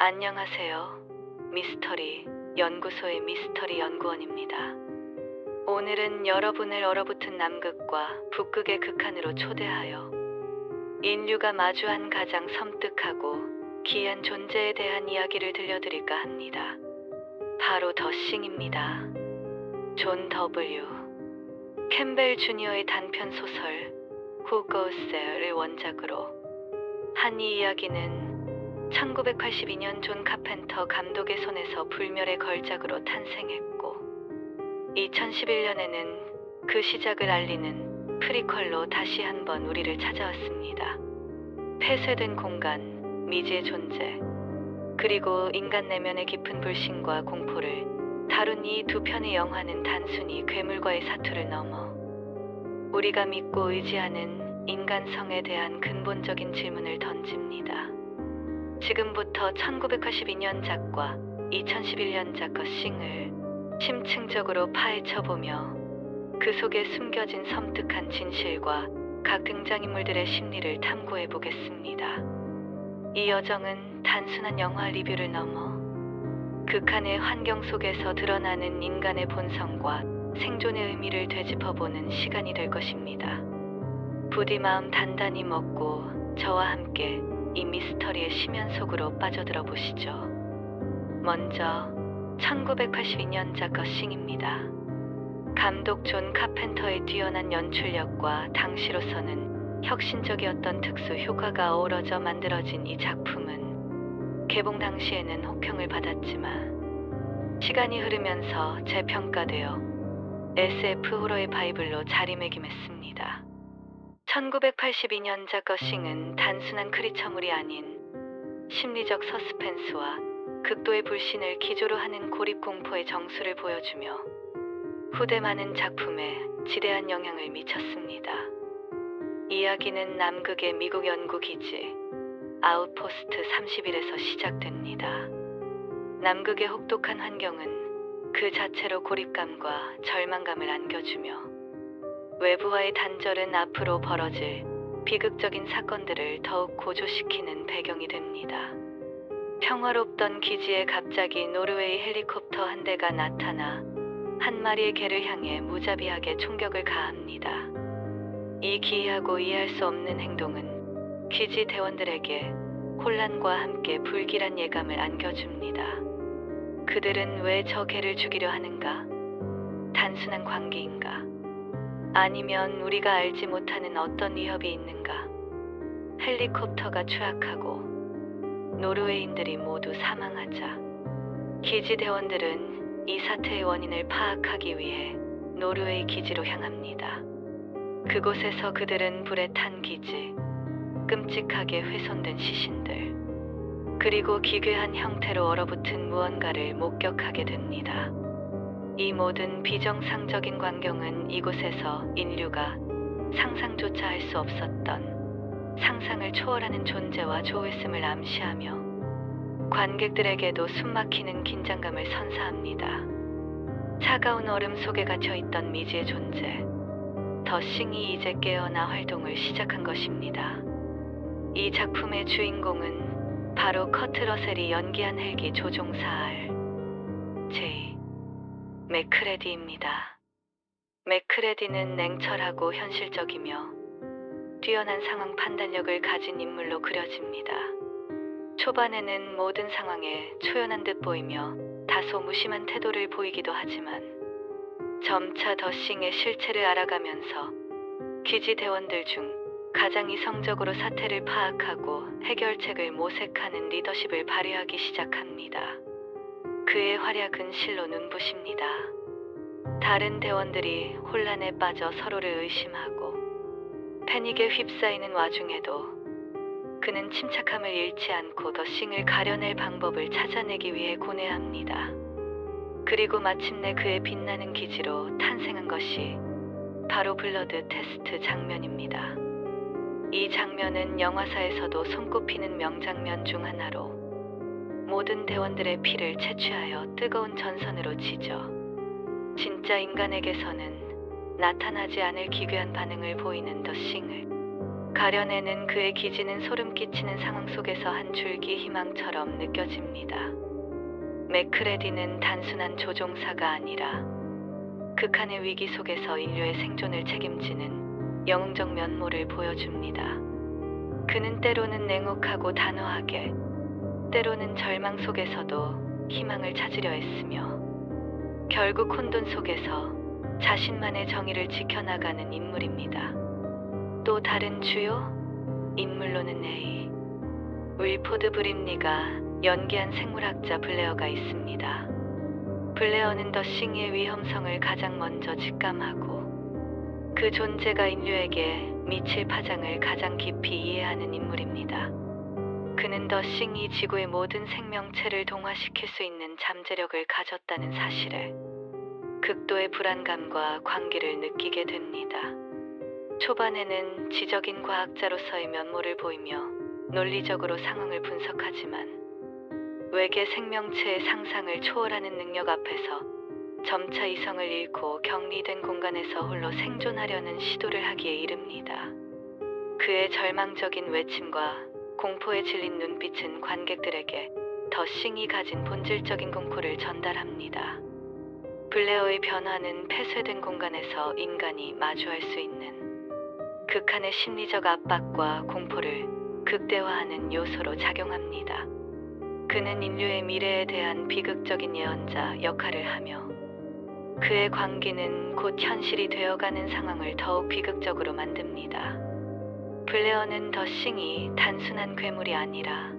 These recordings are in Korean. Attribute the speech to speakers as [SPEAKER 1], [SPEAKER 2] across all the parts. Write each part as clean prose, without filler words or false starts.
[SPEAKER 1] 안녕하세요. 미스터리 연구소의 미스터리 연구원입니다. 오늘은 여러분을 얼어붙은 남극과 북극의 극한으로 초대하여 인류가 마주한 가장 섬뜩하고 기이한 존재에 대한 이야기를 들려드릴까 합니다. 바로 더싱입니다. 존 W. 캠벨 주니어의 단편 소설 Who Goes There를 원작으로 한 이 이야기는 1982년 존 카펜터 감독의 손에서 불멸의 걸작으로 탄생했고 2011년에는 그 시작을 알리는 프리퀄로 다시 한번 우리를 찾아왔습니다. 폐쇄된 공간, 미지의 존재, 그리고 인간 내면의 깊은 불신과 공포를 다룬 이 두 편의 영화는 단순히 괴물과의 사투를 넘어 우리가 믿고 의지하는 인간성에 대한 근본적인 질문을 던집니다. 지금부터 1982년작과 2011년작 더싱을 심층적으로 파헤쳐보며 그 속에 숨겨진 섬뜩한 진실과 각 등장인물들의 심리를 탐구해보겠습니다. 이 여정은 단순한 영화 리뷰를 넘어 극한의 환경 속에서 드러나는 인간의 본성과 생존의 의미를 되짚어보는 시간이 될 것입니다. 부디 마음 단단히 먹고 저와 함께 이 미스터리의 심연 속으로 빠져들어 보시죠. 먼저 1982년작 더싱입니다. 감독 존 카펜터의 뛰어난 연출력과 당시로서는 혁신적이었던 특수 효과가 어우러져 만들어진 이 작품은 개봉 당시에는 호평을 받았지만 시간이 흐르면서 재평가되어 SF 호러의 바이블로 자리매김했습니다. 1982년작 더싱은 단순한 크리처물이 아닌 심리적 서스펜스와 극도의 불신을 기조로 하는 고립공포의 정수를 보여주며 후대 많은 작품에 지대한 영향을 미쳤습니다. 이야기는 남극의 미국 연구기지 아웃포스트 31에서 시작됩니다. 남극의 혹독한 환경은 그 자체로 고립감과 절망감을 안겨주며 외부와의 단절은 앞으로 벌어질 비극적인 사건들을 더욱 고조시키는 배경이 됩니다. 평화롭던 기지에 갑자기 노르웨이 헬리콥터 한 대가 나타나 한 마리의 개를 향해 무자비하게 총격을 가합니다. 이 기이하고 이해할 수 없는 행동은 기지 대원들에게 혼란과 함께 불길한 예감을 안겨줍니다. 그들은 왜 저 개를 죽이려 하는가? 단순한 관계인가? 아니면 우리가 알지 못하는 어떤 위협이 있는가? 헬리콥터가 추락하고 노르웨이인들이 모두 사망하자 기지 대원들은 이 사태의 원인을 파악하기 위해 노르웨이 기지로 향합니다. 그곳에서 그들은 불에 탄 기지, 끔찍하게 훼손된 시신들, 그리고 기괴한 형태로 얼어붙은 무언가를 목격하게 됩니다. 이 모든 비정상적인 광경은 이곳에서 인류가 상상조차 할 수 없었던 상상을 초월하는 존재와 조회심을 암시하며 관객들에게도 숨막히는 긴장감을 선사합니다. 차가운 얼음 속에 갇혀있던 미지의 존재, 더싱이 이제 깨어나 활동을 시작한 것입니다. 이 작품의 주인공은 바로 커트 러셀이 연기한 헬기 조종사 R.J. 맥크레디입니다. 맥크레디는 냉철하고 현실적이며 뛰어난 상황 판단력을 가진 인물로 그려집니다. 초반에는 모든 상황에 초연한 듯 보이며 다소 무심한 태도를 보이기도 하지만 점차 더싱의 실체를 알아가면서 기지 대원들 중 가장 이성적으로 사태를 파악하고 해결책을 모색하는 리더십을 발휘하기 시작합니다. 그의 활약은 실로 눈부십니다. 다른 대원들이 혼란에 빠져 서로를 의심하고 패닉에 휩싸이는 와중에도 그는 침착함을 잃지 않고 더싱을 가려낼 방법을 찾아내기 위해 고뇌합니다. 그리고 마침내 그의 빛나는 기지로 탄생한 것이 바로 블러드 테스트 장면입니다. 이 장면은 영화사에서도 손꼽히는 명장면 중 하나로 모든 대원들의 피를 채취하여 뜨거운 전선으로 지져 진짜 인간에게서는 나타나지 않을 기괴한 반응을 보이는 더싱을 가려내는 그의 기지는 소름 끼치는 상황 속에서 한 줄기 희망처럼 느껴집니다. 맥크레디는 단순한 조종사가 아니라 극한의 위기 속에서 인류의 생존을 책임지는 영웅적 면모를 보여줍니다. 그는 때로는 냉혹하고 단호하게, 때로는 절망 속에서도 희망을 찾으려 했으며, 결국 혼돈 속에서 자신만의 정의를 지켜나가는 인물입니다. 또 다른 주요 인물로는 윌포드 브림리가 연기한 생물학자 블레어가 있습니다. 블레어는 더 싱의 위험성을 가장 먼저 직감하고 그 존재가 인류에게 미칠 파장을 가장 깊이 이해하는 인물입니다. 그는 더 싱이 지구의 모든 생명체를 동화시킬 수 있는 잠재력을 가졌다는 사실에 극도의 불안감과 광기를 느끼게 됩니다. 초반에는 지적인 과학자로서의 면모를 보이며 논리적으로 상황을 분석하지만 외계 생명체의 상상을 초월하는 능력 앞에서 점차 이성을 잃고 격리된 공간에서 홀로 생존하려는 시도를 하기에 이릅니다. 그의 절망적인 외침과 공포에 질린 눈빛은 관객들에게 더 싱이 가진 본질적인 공포를 전달합니다. 블레어의 변화는 폐쇄된 공간에서 인간이 마주할 수 있는 극한의 심리적 압박과 공포를 극대화하는 요소로 작용합니다. 그는 인류의 미래에 대한 비극적인 예언자 역할을 하며 그의 광기는 곧 현실이 되어가는 상황을 더욱 비극적으로 만듭니다. 블레어는 더 싱이 단순한 괴물이 아니라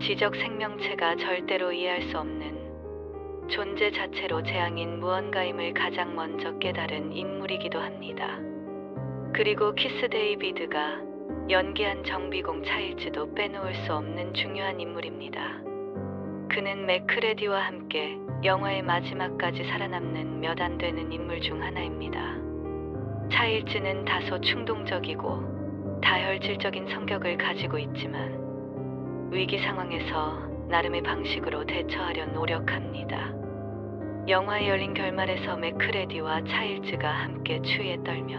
[SPEAKER 1] 지적 생명체가 절대로 이해할 수 없는 존재 자체로 재앙인 무언가임을 가장 먼저 깨달은 인물이기도 합니다. 그리고 키스 데이비드가 연기한 정비공 차일즈도 빼놓을 수 없는 중요한 인물입니다. 그는 맥크레디와 함께 영화의 마지막까지 살아남는 몇 안 되는 인물 중 하나입니다. 차일즈는 다소 충동적이고 다혈질적인 성격을 가지고 있지만 위기 상황에서 나름의 방식으로 대처하려 노력합니다. 영화의 열린 결말에서 맥크레디와 차일즈가 함께 추위에 떨며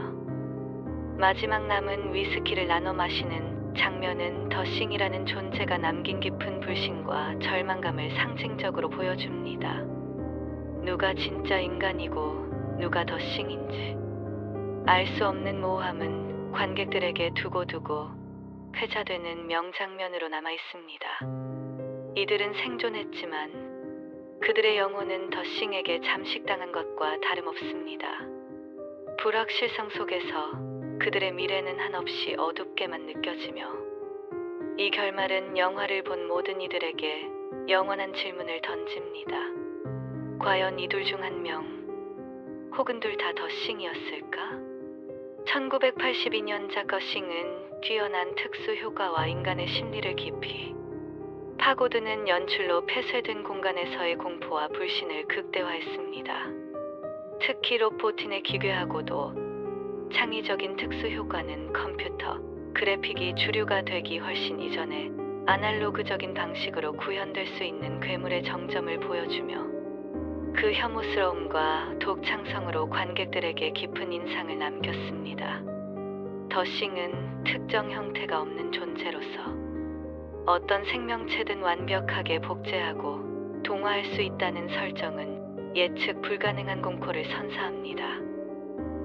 [SPEAKER 1] 마지막 남은 위스키를 나눠 마시는 장면은 더 싱이라는 존재가 남긴 깊은 불신과 절망감을 상징적으로 보여줍니다. 누가 진짜 인간이고 누가 더 싱인지 알 수 없는 모호함은 관객들에게 두고두고 회자되는 명장면으로 남아 있습니다. 이들은 생존했지만 그들의 영혼은 더 싱에게 잠식당한 것과 다름없습니다. 불확실성 속에서 그들의 미래는 한없이 어둡게만 느껴지며 이 결말은 영화를 본 모든 이들에게 영원한 질문을 던집니다. 과연 이둘 중 한 명, 혹은 둘 다 더 싱이었을까? 1982년작 거싱은 뛰어난 특수 효과와 인간의 심리를 깊이 파고드는 연출로 폐쇄된 공간에서의 공포와 불신을 극대화했습니다. 특히 로포틴의 기괴하고도 창의적인 특수 효과는 컴퓨터, 그래픽이 주류가 되기 훨씬 이전에 아날로그적인 방식으로 구현될 수 있는 괴물의 정점을 보여주며 그 혐오스러움과 독창성으로 관객들에게 깊은 인상을 남겼습니다. 더 싱은 특정 형태가 없는 존재로서 어떤 생명체든 완벽하게 복제하고 동화할 수 있다는 설정은 예측 불가능한 공포를 선사합니다.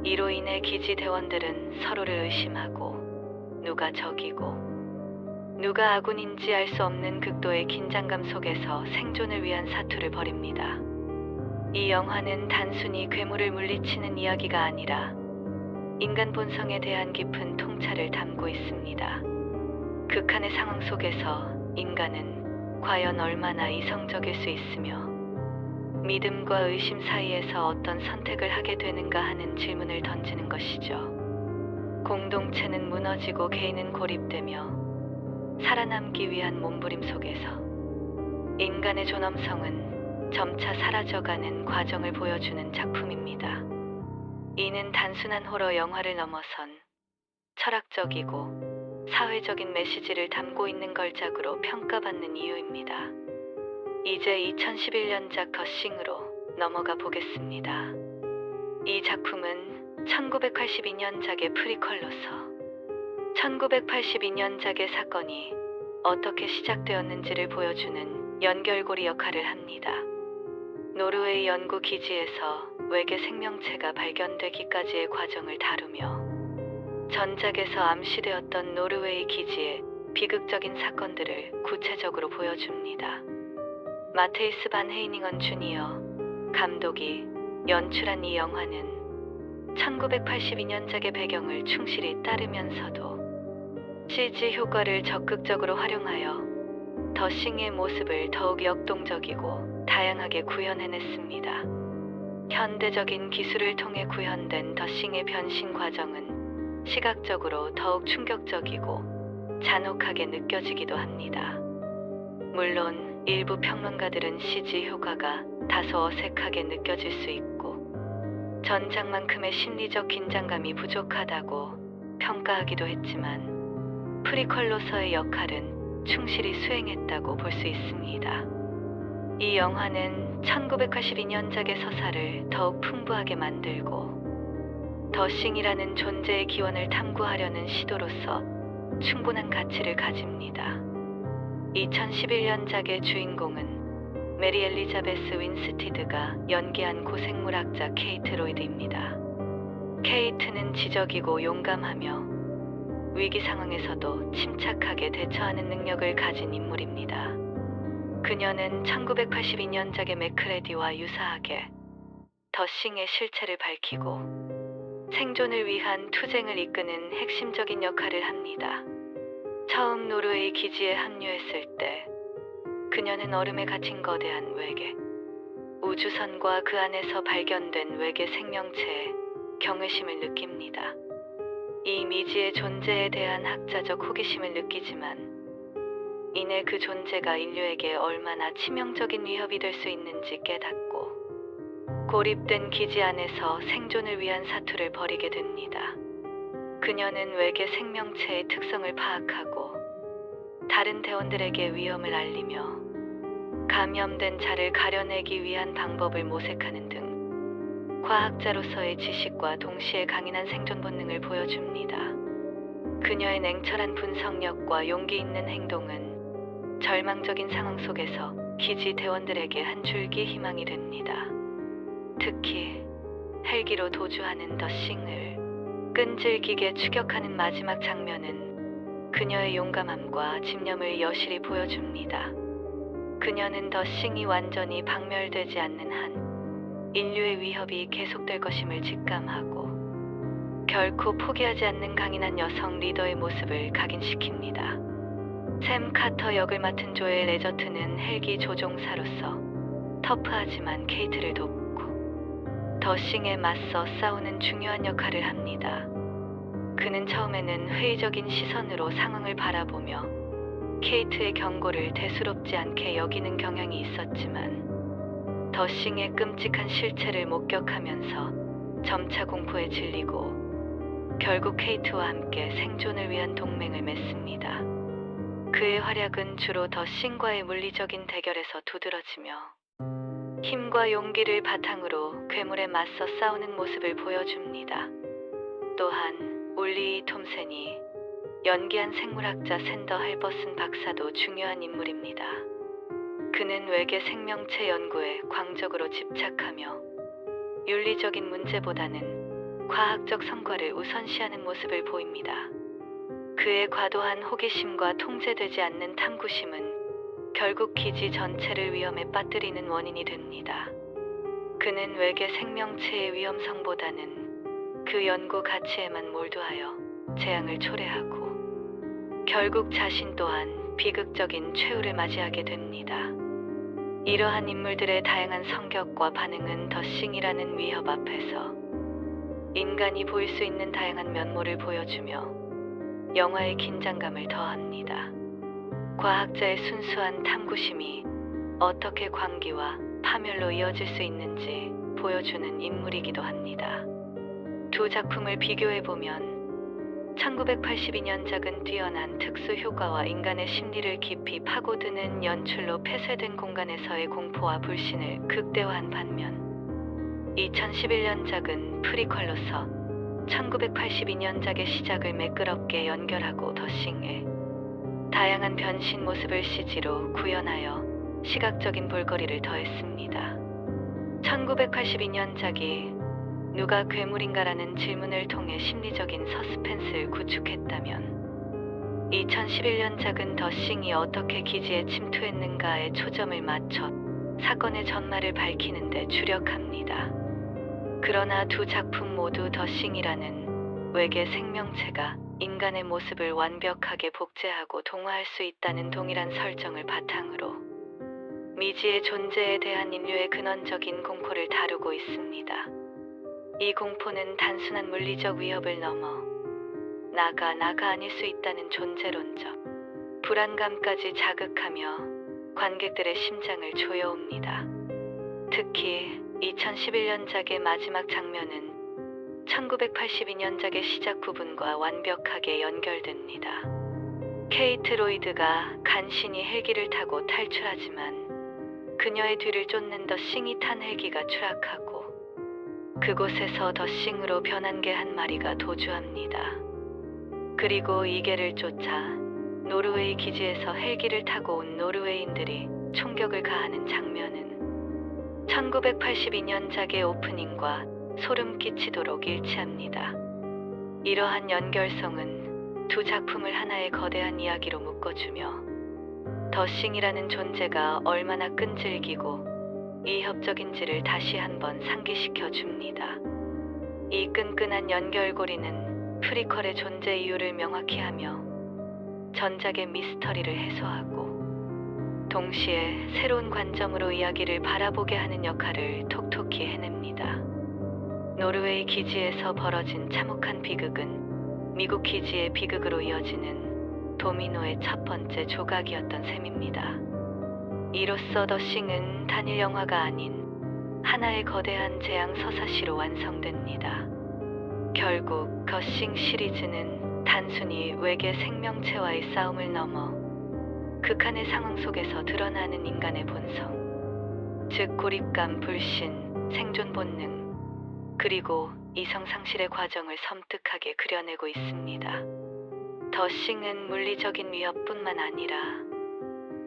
[SPEAKER 1] 이로 인해 기지 대원들은 서로를 의심하고 누가 적이고 누가 아군인지 알 수 없는 극도의 긴장감 속에서 생존을 위한 사투를 벌입니다. 이 영화는 단순히 괴물을 물리치는 이야기가 아니라 인간 본성에 대한 깊은 통찰을 담고 있습니다. 극한의 상황 속에서 인간은 과연 얼마나 이성적일 수 있으며 믿음과 의심 사이에서 어떤 선택을 하게 되는가 하는 질문을 던지는 것이죠. 공동체는 무너지고 개인은 고립되며 살아남기 위한 몸부림 속에서 인간의 존엄성은 점차 사라져가는 과정을 보여주는 작품입니다. 이는 단순한 호러 영화를 넘어선 철학적이고 사회적인 메시지를 담고 있는 걸작으로 평가받는 이유입니다. 이제 2011년작 거싱으로 넘어가 보겠습니다. 이 작품은 1982년작의 프리퀄로서 1982년작의 사건이 어떻게 시작되었는지를 보여주는 연결고리 역할을 합니다. 노르웨이 연구 기지에서 외계 생명체가 발견되기까지의 과정을 다루며 전작에서 암시되었던 노르웨이 기지의 비극적인 사건들을 구체적으로 보여줍니다. 마테이스 반 헤이닝언 주니어 감독이 연출한 이 영화는 1982년작의 배경을 충실히 따르면서도 CG 효과를 적극적으로 활용하여 더싱의 모습을 더욱 역동적이고 다양하게 구현해냈습니다. 현대적인 기술을 통해 구현된 더싱의 변신 과정은 시각적으로 더욱 충격적이고 잔혹하게 느껴지기도 합니다. 물론 일부 평론가들은 CG 효과가 다소 어색하게 느껴질 수 있고 전작만큼의 심리적 긴장감이 부족하다고 평가하기도 했지만 프리퀄로서의 역할은 충실히 수행했다고 볼 수 있습니다. 이 영화는 1982년작의 서사를 더욱 풍부하게 만들고 더싱이라는 존재의 기원을 탐구하려는 시도로서 충분한 가치를 가집니다. 2011년작의 주인공은 메리 엘리자베스 윈스티드가 연기한 고생물학자 케이트 로이드입니다. 케이트는 지적이고 용감하며 위기 상황에서도 침착하게 대처하는 능력을 가진 인물입니다. 그녀는 1982년작의 맥크레디와 유사하게 더싱의 실체를 밝히고 생존을 위한 투쟁을 이끄는 핵심적인 역할을 합니다. 처음 노르웨이 기지에 합류했을 때 그녀는 얼음에 갇힌 거대한 외계 우주선과 그 안에서 발견된 외계 생명체에 경외심을 느낍니다. 이 미지의 존재에 대한 학자적 호기심을 느끼지만 이내 그 존재가 인류에게 얼마나 치명적인 위협이 될 수 있는지 깨닫고 고립된 기지 안에서 생존을 위한 사투를 벌이게 됩니다. 그녀는 외계 생명체의 특성을 파악하고 다른 대원들에게 위험을 알리며 감염된 자를 가려내기 위한 방법을 모색하는 등 과학자로서의 지식과 동시에 강인한 생존 본능을 보여줍니다. 그녀의 냉철한 분석력과 용기 있는 행동은 절망적인 상황 속에서 기지 대원들에게 한 줄기 희망이 됩니다. 특히 헬기로 도주하는 더싱을 끈질기게 추격하는 마지막 장면은 그녀의 용감함과 집념을 여실히 보여줍니다. 그녀는 더싱이 완전히 박멸되지 않는 한 인류의 위협이 계속될 것임을 직감하고 결코 포기하지 않는 강인한 여성 리더의 모습을 각인시킵니다. 샘 카터 역을 맡은 조엘 에저트는 헬기 조종사로서 터프하지만 케이트를 돕고 더싱에 맞서 싸우는 중요한 역할을 합니다. 그는 처음에는 회의적인 시선으로 상황을 바라보며 케이트의 경고를 대수롭지 않게 여기는 경향이 있었지만 더싱의 끔찍한 실체를 목격하면서 점차 공포에 질리고 결국 케이트와 함께 생존을 위한 동맹을 맺습니다. 그의 활약은 주로 더싱과의 물리적인 대결에서 두드러지며 힘과 용기를 바탕으로 괴물에 맞서 싸우는 모습을 보여줍니다. 또한 울리 톰센이 연기한 생물학자 샌더 할버슨 박사도 중요한 인물입니다. 그는 외계 생명체 연구에 광적으로 집착하며 윤리적인 문제보다는 과학적 성과를 우선시하는 모습을 보입니다. 그의 과도한 호기심과 통제되지 않는 탐구심은 결국 기지 전체를 위험에 빠뜨리는 원인이 됩니다. 그는 외계 생명체의 위험성보다는 그 연구 가치에만 몰두하여 재앙을 초래하고 결국 자신 또한 비극적인 최후를 맞이하게 됩니다. 이러한 인물들의 다양한 성격과 반응은 더싱이라는 위협 앞에서 인간이 보일 수 있는 다양한 면모를 보여주며 영화의 긴장감을 더합니다. 과학자의 순수한 탐구심이 어떻게 광기와 파멸로 이어질 수 있는지 보여주는 인물이기도 합니다. 두 작품을 비교해보면 1982년작은 뛰어난 특수 효과와 인간의 심리를 깊이 파고드는 연출로 폐쇄된 공간에서의 공포와 불신을 극대화한 반면 2011년작은 프리퀄로서 1982년작의 시작을 매끄럽게 연결하고 더싱의 다양한 변신 모습을 CG로 구현하여 시각적인 볼거리를 더했습니다. 1982년작이 누가 괴물인가라는 질문을 통해 심리적인 서스펜스를 구축했다면 2011년작은 더싱이 어떻게 기지에 침투했는가에 초점을 맞춰 사건의 전말을 밝히는 데 주력합니다. 그러나 두 작품 모두 더싱이라는 외계 생명체가 인간의 모습을 완벽하게 복제하고 동화할 수 있다는 동일한 설정을 바탕으로 미지의 존재에 대한 인류의 근원적인 공포를 다루고 있습니다. 이 공포는 단순한 물리적 위협을 넘어 나가 아닐 수 있다는 존재론적 불안감까지 자극하며 관객들의 심장을 조여옵니다. 특히 2011년작의 마지막 장면은 1982년작의 시작 부분과 완벽하게 연결됩니다. 케이트 로이드가 간신히 헬기를 타고 탈출하지만 그녀의 뒤를 쫓는 더싱이 탄 헬기가 추락하고 그곳에서 더싱으로 변한 개 한 마리가 도주합니다. 그리고 이 개를 쫓아 노르웨이 기지에서 헬기를 타고 온 노르웨이인들이 총격을 가하는 장면은 1982년작의 오프닝과 소름 끼치도록 일치합니다. 이러한 연결성은 두 작품을 하나의 거대한 이야기로 묶어주며 더싱이라는 존재가 얼마나 끈질기고 이협적인지를 다시 한번 상기시켜 줍니다. 이 끈끈한 연결고리는 프리퀄의 존재 이유를 명확히 하며 전작의 미스터리를 해소하고 동시에 새로운 관점으로 이야기를 바라보게 하는 역할을 톡톡히 해냅니다. 노르웨이 기지에서 벌어진 참혹한 비극은 미국 기지의 비극으로 이어지는 도미노의 첫 번째 조각이었던 셈입니다. 이로써 더싱은 단일 영화가 아닌 하나의 거대한 재앙 서사시로 완성됩니다. 결국 더싱 시리즈는 단순히 외계 생명체와의 싸움을 넘어 극한의 상황 속에서 드러나는 인간의 본성, 즉 고립감, 불신, 생존 본능, 그리고 이성상실의 과정을 섬뜩하게 그려내고 있습니다. 더싱은 물리적인 위협뿐만 아니라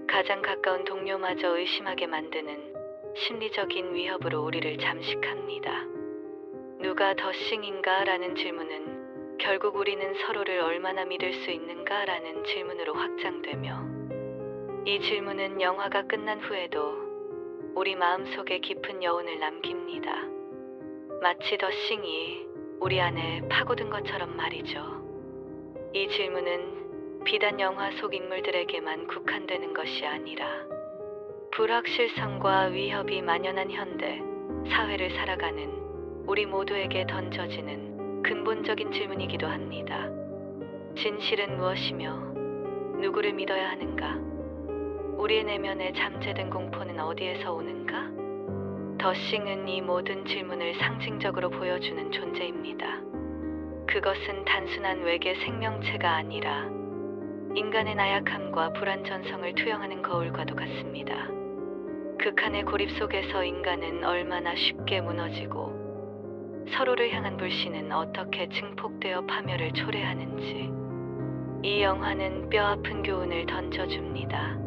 [SPEAKER 1] 가장 가까운 동료마저 의심하게 만드는 심리적인 위협으로 우리를 잠식합니다. 누가 더싱인가? 라는 질문은 결국 우리는 서로를 얼마나 믿을 수 있는가? 라는 질문으로 확장되며 이 질문은 영화가 끝난 후에도 우리 마음속에 깊은 여운을 남깁니다. 마치 더싱이 우리 안에 파고든 것처럼 말이죠. 이 질문은 비단 영화 속 인물들에게만 국한되는 것이 아니라 불확실성과 위협이 만연한 현대 사회를 살아가는 우리 모두에게 던져지는 근본적인 질문이기도 합니다. 진실은 무엇이며 누구를 믿어야 하는가? 우리의 내면에 잠재된 공포는 어디에서 오는가? 더싱은 이 모든 질문을 상징적으로 보여주는 존재입니다. 그것은 단순한 외계 생명체가 아니라 인간의 나약함과 불완전성을 투영하는 거울과도 같습니다. 극한의 고립 속에서 인간은 얼마나 쉽게 무너지고 서로를 향한 불신은 어떻게 증폭되어 파멸을 초래하는지 이 영화는 뼈아픈 교훈을 던져줍니다.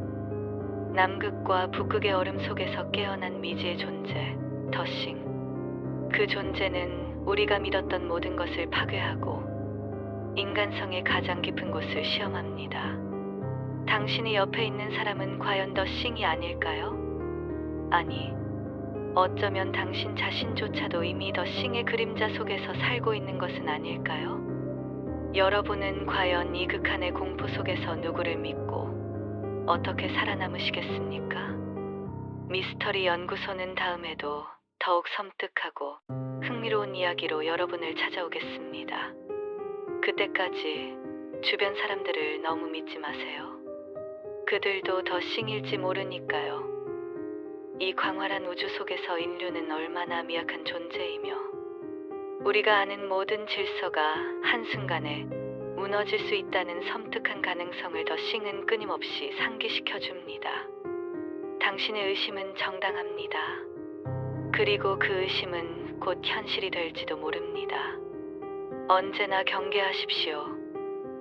[SPEAKER 1] 남극과 북극의 얼음 속에서 깨어난 미지의 존재, 더싱. 그 존재는 우리가 믿었던 모든 것을 파괴하고 인간성의 가장 깊은 곳을 시험합니다. 당신이 옆에 있는 사람은 과연 더싱이 아닐까요? 아니, 어쩌면 당신 자신조차도 이미 더싱의 그림자 속에서 살고 있는 것은 아닐까요? 여러분은 과연 이 극한의 공포 속에서 누구를 믿고 어떻게 살아남으시겠습니까? 미스터리 연구소는 다음에도 더욱 섬뜩하고 흥미로운 이야기로 여러분을 찾아오겠습니다. 그때까지 주변 사람들을 너무 믿지 마세요. 그들도 더싱일지 모르니까요. 이 광활한 우주 속에서 인류는 얼마나 미약한 존재이며 우리가 아는 모든 질서가 한순간에 무너질 수 있다는 섬뜩한 가능성을 더싱은 끊임없이 상기시켜줍니다. 당신의 의심은 정당합니다. 그리고 그 의심은 곧 현실이 될지도 모릅니다. 언제나 경계하십시오.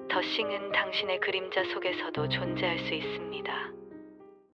[SPEAKER 1] 더싱은 당신의 그림자 속에서도 존재할 수 있습니다.